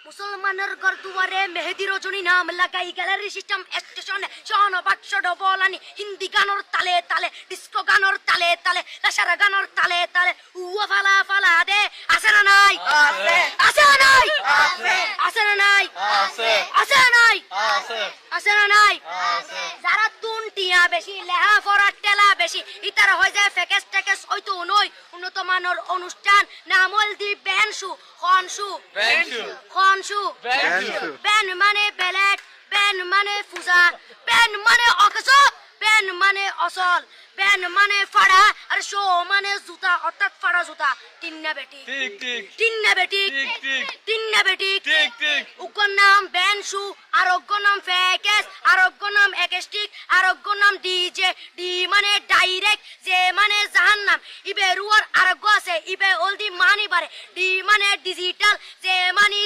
মুসলমানের ঘর দুয়ারে মেহেদি রজনী নাম লাগাই গ্যালারি সিস্টেম স্টেশনে শন বাক্স ডবলানি হিন্দি গানর তালে তালে ডিস্কো গানর তালে তালে লাসারা গানর তালে তালে উয়া ফালা ফালা দে আছে না নাই আছে আছে না নাই আছে আছে না নাই আছে আছে না নাই আছে আছে না নাই আছে যারা তুন টিয়া বেশি লেহা ফরা টেলা বেশি ইতারা হয়ে যায় ফেকেস টেকেস হয়তো নই উন্নত মানের অনুষ্ঠান নামল দি বেনসু খনসু বেনসু খনসু বেনসু বেন মানে বেলেট বেন মানে ফুজা বেন মানে অকস বেন মানে অসল বেন মানে ফাড়া আর শো মানে জুতা অর্থাৎ ফাড়া জুতা তিন্না বেটি ঠিক ঠিক তিন্না বেটি ঠিক ঠিক তিন্না বেটি ঠিক ঠিক উগ্র নাম বেনসু আরোগ্য নাম ফেকেস আরোগ্য নাম একেস্টিক আরোগ্য নাম ডিজে ডি মানে ডাইরেক্ট যে মানে জাহান্নাম ইবে রুয়ার আরোগ্য আছে ইবে অলদি মানি বারে ডি মানে ডিজিটাল যে মানি